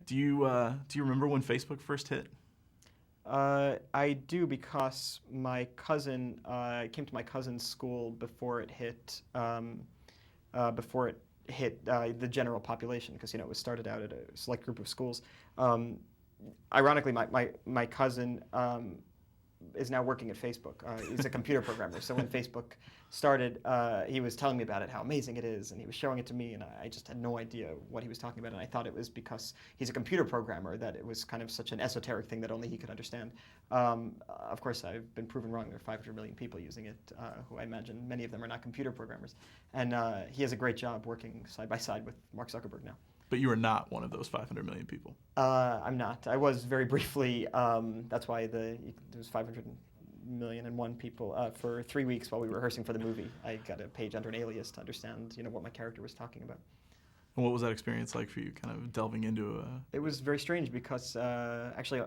Do you remember when Facebook first hit? I do because my cousin came to my cousin's school before it hit the general population because it was started out at a select group of schools. Um, Ironically, my cousin is now working at Facebook. He's a computer programmer. So when Facebook started, he was telling me about it, how amazing it is, and he was showing it to me, and I just had no idea what he was talking about, and I thought it was because he's a computer programmer that it was kind of such an esoteric thing that only he could understand. Of course, I've been proven wrong. There are 500 million people using it, who I imagine many of them are not computer programmers. And he has a great job working side by side with Mark Zuckerberg now. But you are not one of those 500 million people. I'm not. I was very briefly. That's why there was 500,000,001 people for 3 weeks while we were rehearsing for the movie. I got a page under an alias to understand, what my character was talking about. And what was that experience like for you, kind of delving into a... It was very strange because actually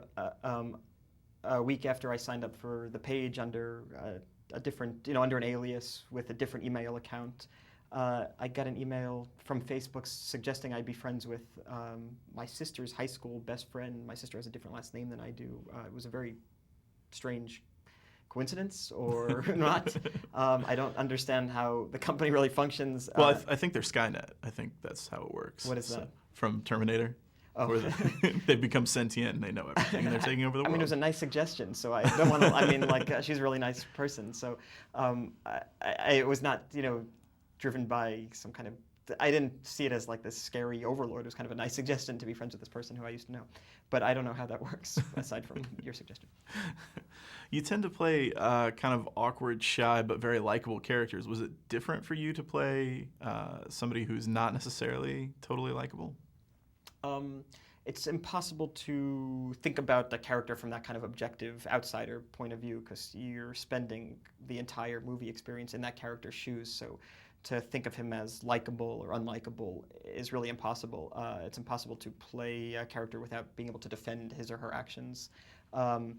a week after I signed up for the page under a different, under an alias with a different email account, I got an email from Facebook suggesting I be friends with my sister's high school best friend. My sister has a different last name than I do. It was a very strange coincidence or not. I don't understand how the company really functions. Well, I think they're Skynet. I think that's how it works. What is that? From Terminator. Oh. Where they become sentient and they know everything and they're taking over the world. I mean, it was a nice suggestion, so I don't want to, she's a really nice person. So it was not, driven by some kind of, I didn't see it as like this scary overlord. It was kind of a nice suggestion to be friends with this person who I used to know. But I don't know how that works, aside from your suggestion. You tend to play kind of awkward, shy, but very likable characters. Was it different for you to play somebody who's not necessarily totally likable? It's impossible to think about the character from that kind of objective outsider point of view because you're spending the entire movie experience in that character's shoes. So to think of him as likable or unlikable is really impossible. It's impossible to play a character without being able to defend his or her actions. I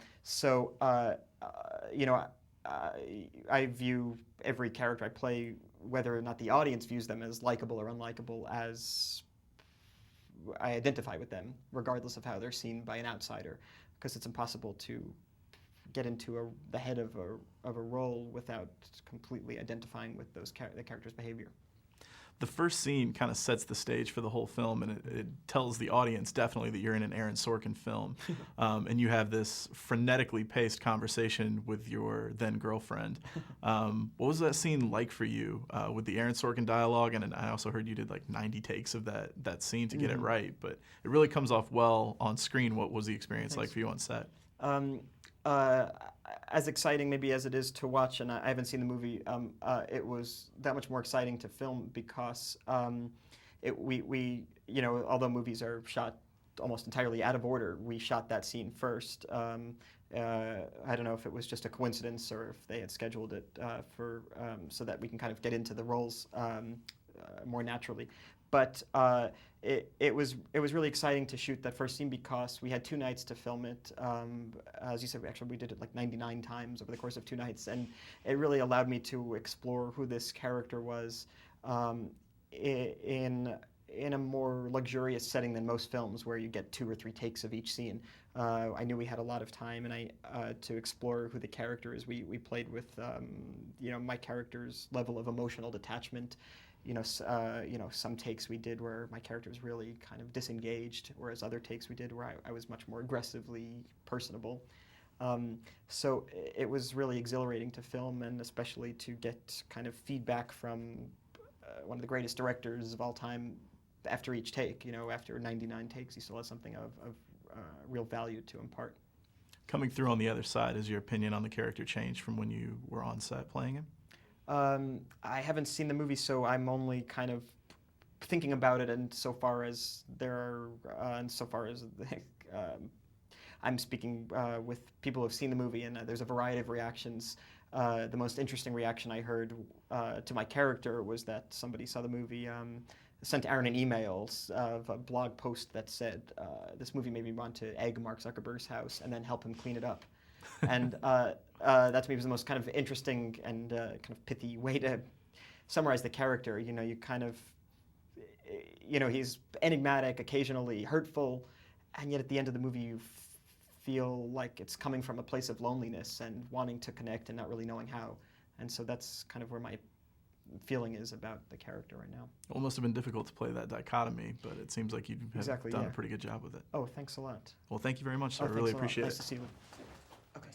view every character I play, whether or not the audience views them as likable or unlikable, as I identify with them, regardless of how they're seen by an outsider, because it's impossible to get into the head of a role without completely identifying with the character's behavior. The first scene kind of sets the stage for the whole film, and it tells the audience definitely that you're in an Aaron Sorkin film. And you have this frenetically paced conversation with your then girlfriend. What was that scene like for you with the Aaron Sorkin dialogue? And I also heard you did like 90 takes of that scene to get it right, but it really comes off well on screen. What was the experience like for you on set? As exciting maybe as it is to watch, and I haven't seen the movie, it was that much more exciting to film because although movies are shot almost entirely out of order, we shot that scene first. I don't know if it was just a coincidence or if they had scheduled it so that we can kind of get into the roles more naturally. But it was really exciting to shoot that first scene because we had 2 nights to film it. As you said, we did it like 99 times over the course of 2 nights, and it really allowed me to explore who this character was in a more luxurious setting than most films, where you get 2 or 3 takes of each scene. I knew we had a lot of time, and to explore who the character is. We played with my character's level of emotional detachment. Some takes we did where my character was really kind of disengaged, whereas other takes we did where I was much more aggressively personable. So it was really exhilarating to film, and especially to get kind of feedback from one of the greatest directors of all time after each take. After 99 takes, he still has something of real value to impart. Coming through on the other side, has your opinion on the character changed from when you were on set playing him? I haven't seen the movie, so I'm only kind of thinking about it, and so far as I'm speaking with people who have seen the movie, and there's a variety of reactions. The most interesting reaction I heard to my character was that somebody saw the movie, sent Aaron an email of a blog post that said, this movie made me want to egg Mark Zuckerberg's house and then help him clean it up. And that to me was the most kind of interesting and kind of pithy way to summarize the character. You kind of, he's enigmatic, occasionally hurtful, and yet at the end of the movie you feel like it's coming from a place of loneliness and wanting to connect and not really knowing how. And so that's kind of where my feeling is about the character right now. Well, it must have been difficult to play that dichotomy, but it seems like you've done a pretty good job with it. Oh, thanks a lot. Well, thank you very much, sir. Oh, I really thanks a lot. appreciate Nice it. to see you. Okay.